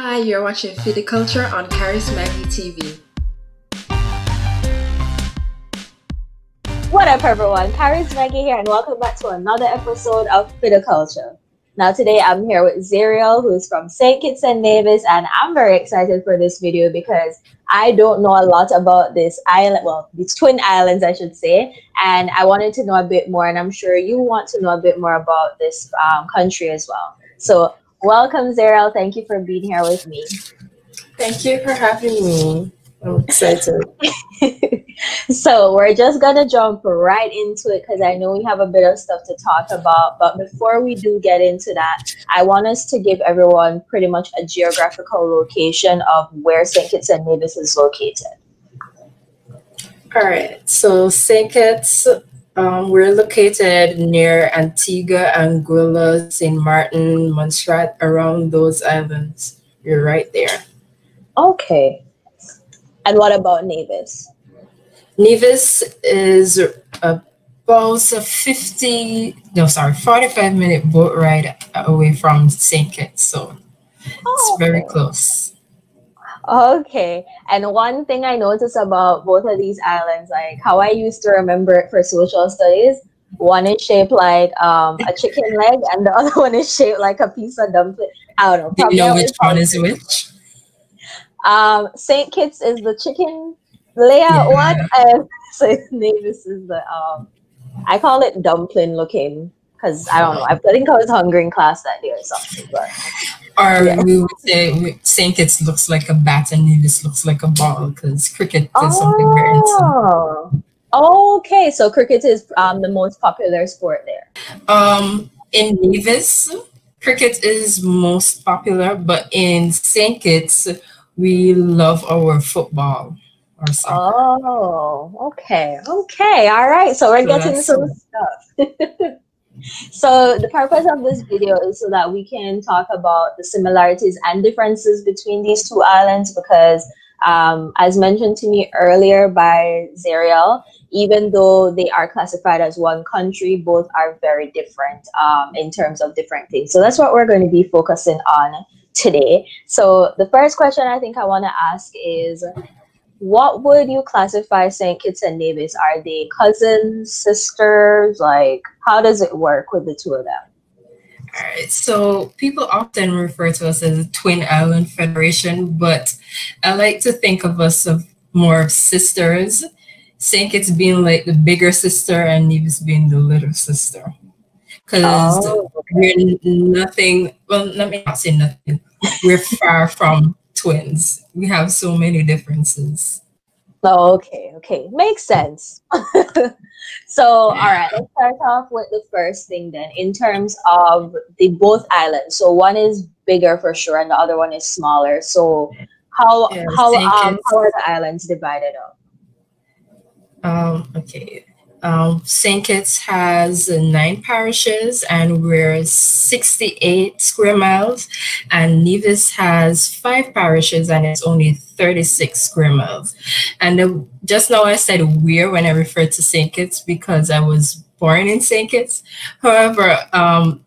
Hi, you're watching Feed the Culture on Charismatic TV. What up, everyone? Maggie here, and welcome back to another episode of Feed the Culture. Now, today I'm here with Zeriel, who is from St. Kitts and Nevis, and I'm very excited for this video because I don't know a lot about this island, well, these twin islands, I should say, and I wanted to know a bit more, and I'm sure you want to know a bit more about this country as well. So, welcome, Zeriel. Thank you for being here with me. Thank you for having me. I'm excited. So we're just gonna jump right into it because I know we have a bit of stuff to talk about. But before we do get into that, I want us to give everyone pretty much a geographical location of where St. Kitts and Nevis is located. All right. So St. Kitts, we're located near Antigua, Anguilla, St. Martin, Montserrat, around those islands. You're right there. Okay. And what about Nevis? Nevis is about a 45-minute boat ride away from St. Kitts. So it's very close. Okay. And one thing I noticed about both of these islands, like how I used to remember it for social studies, one is shaped like a chicken leg and the other one is shaped like a piece of dumpling. I don't know. Do you know which one is which? St. Kitts is the chicken layout one, and St. Nevis is the I call it dumpling looking because I don't know. I think I was hungry in class that day or something. But we would say St. Kitts looks like a bat and Nevis looks like a ball because cricket is something very insane. Okay, so cricket is the most popular sport there. In Nevis, cricket is most popular, but in St. Kitts, we love our football or soccer. Oh, okay. All right. So we're getting some stuff. So the purpose of this video is so that we can talk about the similarities and differences between these two islands because as mentioned to me earlier by Zeriel, even though they are classified as one country, both are very different in terms of different things. So that's what we're going to be focusing on today. So the first question I think I want to ask is, what would you classify St. Kitts and Nevis? Are they cousins, sisters? Like, how does it work with the two of them? All right, so people often refer to us as a twin island federation, but I like to think of us as more of sisters. St. Kitts being like the bigger sister and Nevis being the little sister. Because we're nothing, well, let me not say nothing. We're far from twins. We have so many differences. Okay. Makes sense. So, all right, let's start off with the first thing then. In terms of the both islands, so one is bigger for sure and the other one is smaller. So how are the islands divided up? Okay. St. Kitts has 9 parishes and we're 68 square miles, and Nevis has 5 parishes and it's only 36 square miles. And just now I said we're when I referred to St. Kitts because I was born in St. Kitts. However, I'm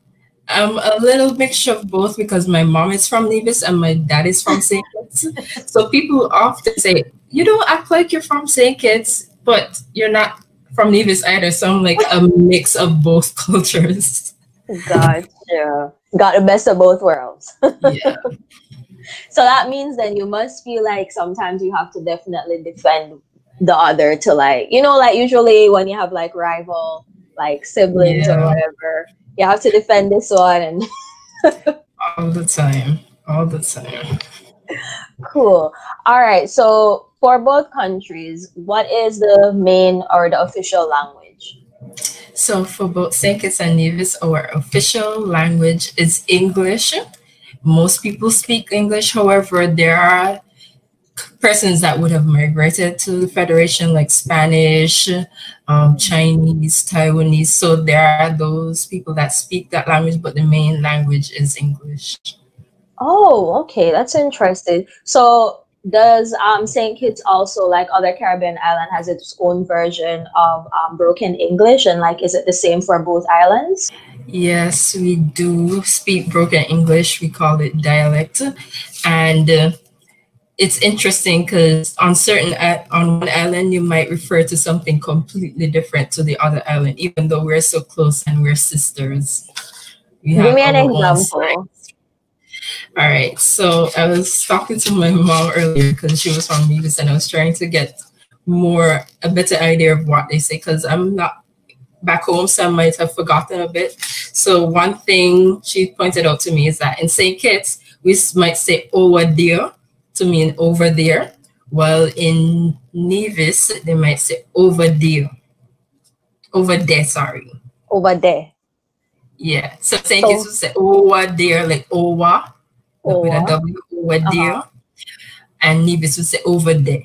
a little mixture of both because my mom is from Nevis and my dad is from St. Kitts. So people often say, you don't act like you're from St. Kitts, but you're not from Nevis either, so I'm like a mix of both cultures. Gotcha. Got the best of both worlds. Yeah. So that means then you must feel like sometimes you have to definitely defend the other to like, you know, like usually when you have like rival, like siblings or whatever, you have to defend this one and all the time. Cool. All right. So for both countries, what is the main or the official language? So for both St. Kitts and Nevis, our official language is English. Most people speak English. However, there are persons that would have migrated to the Federation like Spanish, Chinese, Taiwanese. So there are those people that speak that language, but the main language is English. Oh, okay. That's interesting. So does St. Kitts also, like other Caribbean island, has its own version of broken English, and like is it the same for both islands? Yes, we do speak broken English. We call it dialect. And it's interesting because on one island you might refer to something completely different to the other island, even though we're so close and we're sisters. We Give have me an our own slang. example. All right, so I was talking to my mom earlier because she was from Nevis, and I was trying to get a better idea of what they say because I'm not back home, so I might have forgotten a bit. So one thing she pointed out to me is that in St. Kitts, we might say over there to mean over there, while in Nevis, they might say over there. Over there, sorry. Over there. Yeah. So St. Kitts So would say over there, like over, with a over. W, over there. Uh-huh. And Nevis would say over there.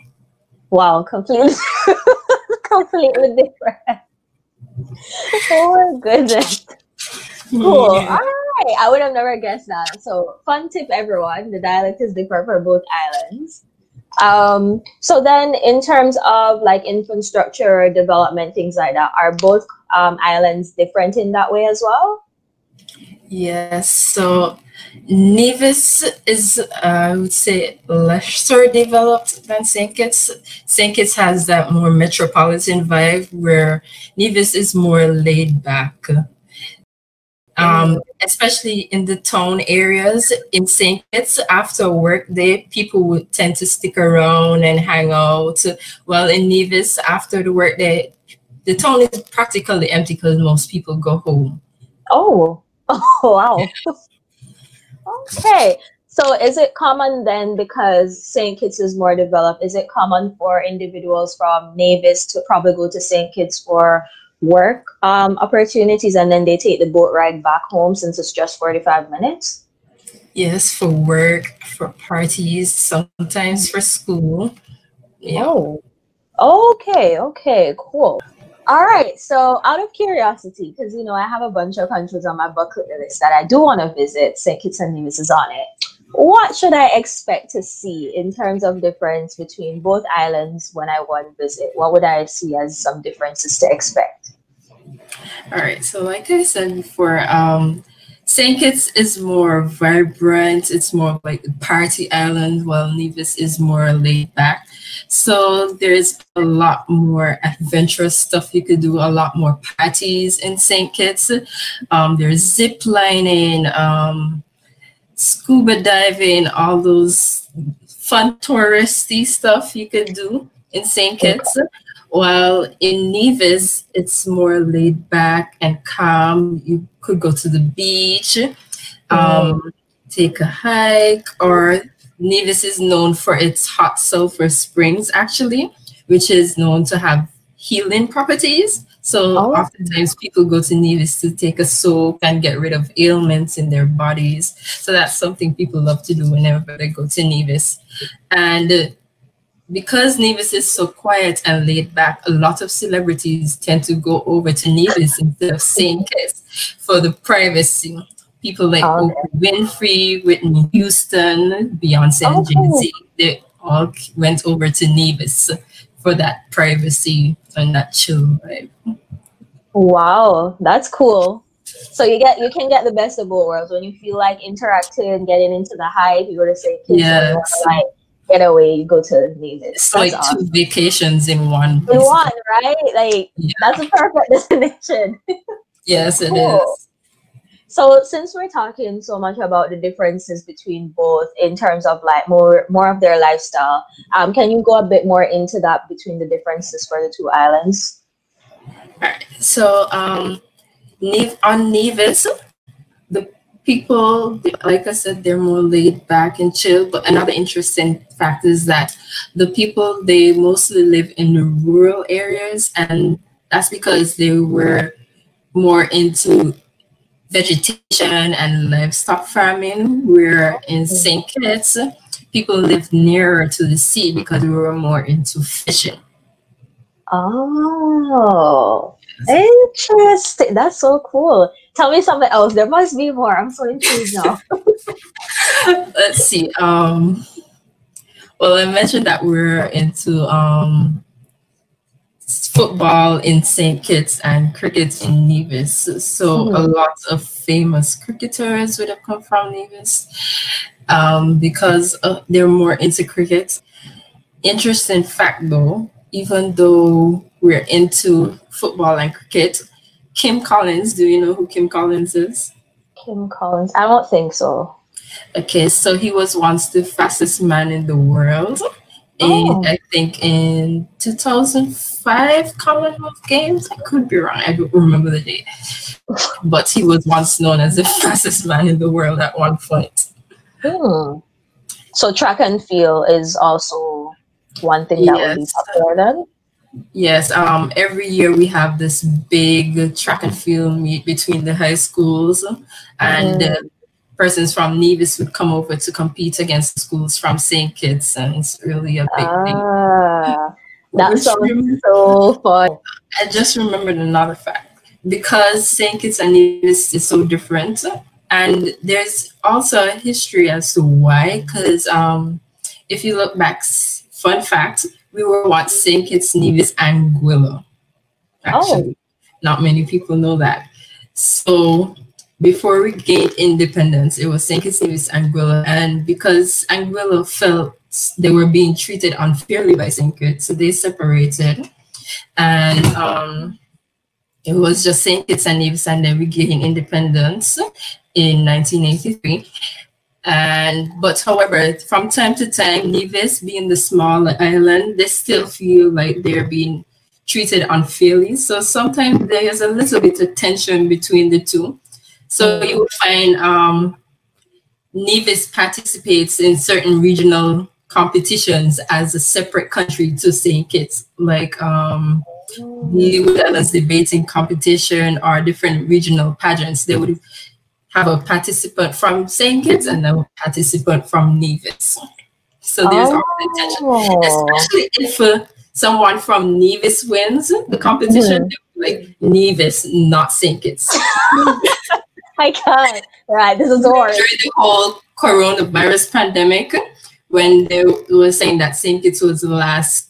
Wow, completely completely different. Oh my goodness. Cool. Yeah. All right. I would have never guessed that. So fun tip, everyone. The dialect is different for both islands. So then in terms of like infrastructure development, things like that, are both islands different in that way as well? Yes, so Nevis is, I would say, lesser developed than St. Kitts. St. Kitts has that more metropolitan vibe, where Nevis is more laid back. Especially in the town areas in St. Kitts, after a work day, people would tend to stick around and hang out. While in Nevis, after the work day, the town is practically empty because most people go home. Oh, oh wow. Okay. So is it common then, because St. Kitts is more developed, is it common for individuals from Nevis to probably go to St. Kitts for work opportunities, and then they take the boat ride back home since it's just 45 minutes? Yes, for work, for parties, sometimes for school. Yeah. Oh, okay, okay, cool. All right, so out of curiosity, because I have a bunch of countries on my bucket list that I do want to visit, St. Kitts and Nevis is on it. What should I expect to see in terms of difference between both islands when I want to visit? What would I see as some differences to expect? All right. So, like I said before, St. Kitts is more vibrant. It's more like a party island, while Nevis is more laid back. So there's a lot more adventurous stuff you could do. A lot more parties in St. Kitts. There's zip lining, scuba diving, all those fun touristy stuff you could do in St. Kitts. While in Nevis, it's more laid back and calm. You could go to the beach, take a hike, or Nevis is known for its hot sulfur springs, actually, which is known to have healing properties. So oftentimes people go to Nevis to take a soak and get rid of ailments in their bodies. So that's something people love to do whenever they go to Nevis. And because Nevis is so quiet and laid back, a lot of celebrities tend to go over to Nevis instead of St. Kitts for the privacy. People like Oprah Winfrey, Whitney Houston, Beyonce, and Jay-Z, they all went over to Nevis for that privacy and that chill vibe. Wow, that's cool. So you can get the best of both worlds. When you feel like interacting, getting into the hype, you go to St. Kitts. Yes. And you want to like get away, you go to Nevis. It's that's like awesome. 2 vacations in one. In one, right? Like that's a perfect destination. Yes, it is. So since we're talking so much about the differences between both in terms of like more of their lifestyle, can you go a bit more into that between the differences for the two islands? All right. So on Nevis, the people, like I said, they're more laid back and chill. But another interesting fact is that the people, they mostly live in the rural areas, and that's because they were more into vegetation and livestock farming, where in St. Kitts, people live nearer to the sea because we were more into fishing. Oh, interesting. That's so cool. Tell me something else. There must be more. I'm so intrigued now. Let's see. Well, I mentioned that we're into football in St. Kitts and cricket in Nevis. So a lot of famous cricketers would have come from Nevis because they're more into cricket. Interesting fact though, even though we're into football and cricket, Kim Collins, do you know who Kim Collins is? Kim Collins? I don't think so. Okay, so he was once the fastest man in the world. I think in 2005 Commonwealth Games. I could be wrong. I don't remember the date. But he was once known as the fastest man in the world at one point. So track and field is also one thing that would be popular then? Yes. Every year we have this big track and field meet between the high schools, and persons from Nevis would come over to compete against schools from St. Kitts, and it's really a big thing. That sounds so fun. I just remembered another fact. Because St. Kitts and Nevis is so different, and there's also a history as to why, because if you look back, fun fact, we were once St. Kitts, Nevis, Anguilla. Actually, not many people know that. So before we gained independence, it was St. Kitts, Nevis, Anguilla, and because Anguilla felt they were being treated unfairly by St. Kitts, so they separated, and it was just St. Kitts and Nevis, and then we gained independence in 1983. But however, from time to time, Nevis being the small island, they still feel like they're being treated unfairly. So sometimes there's a little bit of tension between the two. So you will find Nevis participates in certain regional competitions as a separate country to St. Kitts, like the debating competition or different regional pageants. They would have a participant from St. Kitts and a participant from Nevis. So there's always tension, especially if someone from Nevis wins the competition, like Nevis, not St. Kitts. I can't. Right, this is hard. During the whole coronavirus pandemic, when they were saying that St. Kitts was the last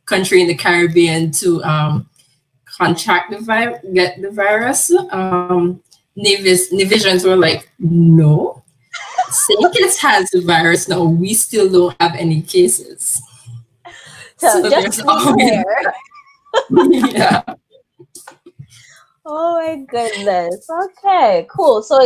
country in the Caribbean to contract get the virus, Nevisians were like, no, St. Kitts has the virus now. We still don't have any cases. So just always yeah. Oh my goodness. Okay, cool. So,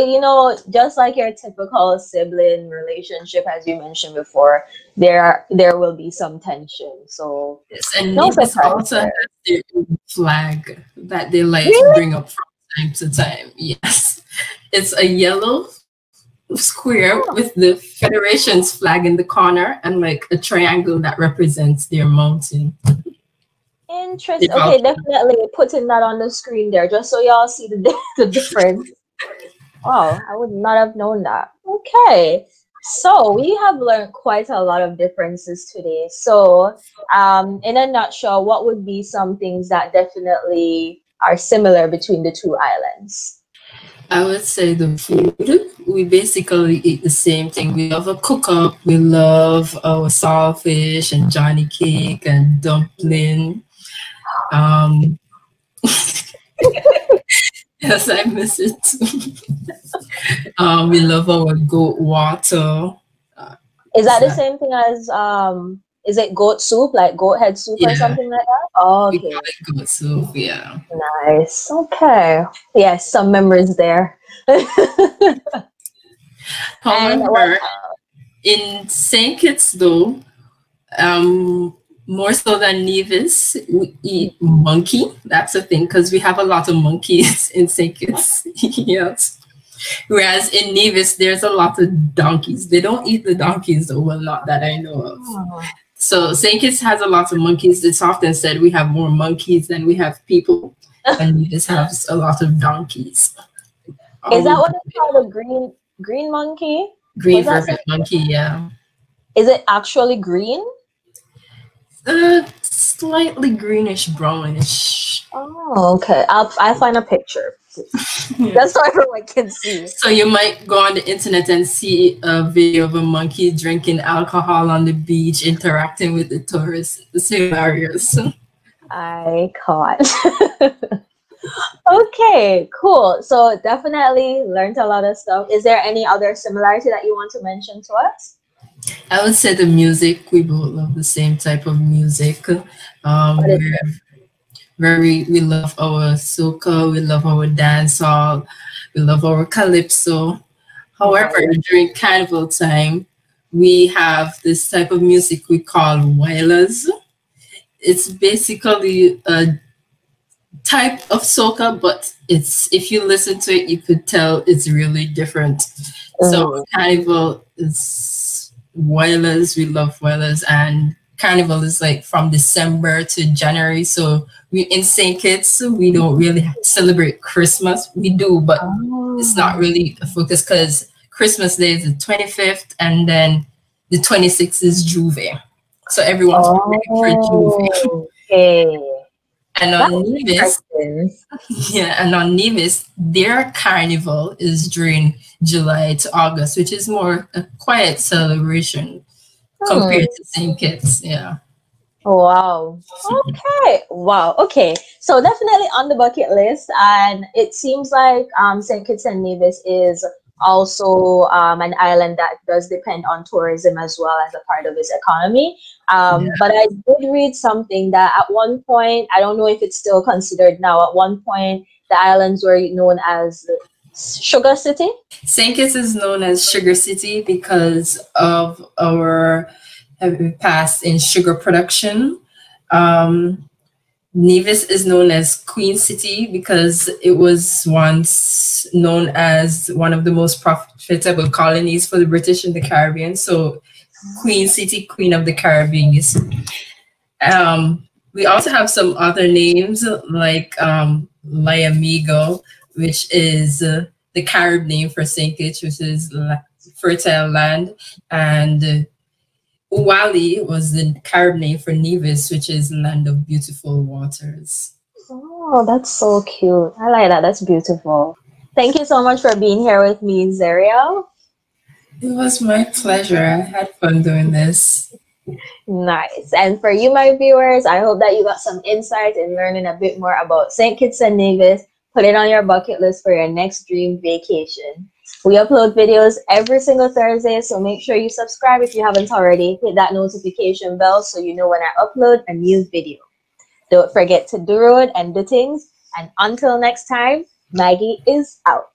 just like your typical sibling relationship, as you mentioned before, there will be some tension. So, yes, and Nevis also has their own flag that they like to bring up from time to time. Yes, it's a yellow square with the Federation's flag in the corner and like a triangle that represents their mountain. Interesting. Okay, definitely putting that on the screen there just so y'all see the difference. Wow, I would not have known that. Okay, so we have learned quite a lot of differences today. So in a nutshell, what would be some things that definitely are similar between the two islands? I would say the food. We basically eat the same thing. We love a cook-up. We love our saltfish and Johnny cake and dumpling. Yes, I miss it too. We love our goat water. Is that the same thing as is it goat soup, like goat head soup or something like that? Oh, okay. We call it goat soup, yeah. Nice. Okay. Yes, some memories there. However, in St. Kitts though, more so than Nevis, we eat monkey. That's a thing because we have a lot of monkeys in St. Kitts. Yes. Whereas in Nevis, there's a lot of donkeys. They don't eat the donkeys though, well, not that I know of. Oh. So St. Kitts has a lot of monkeys. It's often said we have more monkeys than we have people, and Nevis has a lot of donkeys. Is that what it's called, a green monkey? Green vervet monkey, yeah. Is it actually green? Slightly greenish brownish. Oh, okay. I'll find a picture. That's so everyone can see. So you might go on the internet and see a video of a monkey drinking alcohol on the beach, interacting with the tourists. It's hilarious. I caught. Okay, cool. So definitely learned a lot of stuff. Is there any other similarity that you want to mention to us? I would say the music. We both love the same type of music. What is We're very we love our soca, we love our dancehall, we love our calypso. However, nice? during carnival time, we have this type of music we call wailers. It's basically a type of soca, but it's if you listen to it, you could tell it's really different. So Mm. carnival is wailers. We love wailers, and carnival is like from December to January. So we in St. Kitts, we don't really celebrate Christmas. We do, but it's not Oh. really a focus because Christmas Day is the 25th, and then the 26th is Juve. So everyone's preparing for Juve. Oh, okay. And That's on Nevis, interesting. yeah, and on Nevis, their carnival is during July to August, which is more a quiet celebration Hmm. compared to St. Kitts. Yeah. Wow. Okay. Wow. Okay. So definitely on the bucket list, and it seems like Saint Kitts and Nevis is also an island that does depend on tourism as well as a part of its economy. Yeah. But I did read something that at one point, I don't know if it's still considered now. At one point, the islands were known as Sugar City. St. Kitts is known as Sugar City because of our past in sugar production. Um, Nevis is known as Queen City because it was once known as one of the most profitable colonies for the British in the Caribbean. So Queen City, Queen of the Caribbean. We also have some other names like Liamuiga, which is the Carib name for St. Kitts, which is fertile land, and Uwali was the Carib name for Nevis, which is land of beautiful waters. Oh, that's so cute. I like that. That's beautiful. Thank you so much for being here with me, Zeriel. It was my pleasure. I had fun doing this. Nice. And for you, my viewers, I hope that you got some insight in learning a bit more about St. Kitts and Nevis. Put it on your bucket list for your next dream vacation. We upload videos every single Thursday, so make sure you subscribe if you haven't already. Hit that notification bell so you know when I upload a new video. Don't forget to do road and do things. And until next time, Maggie is out.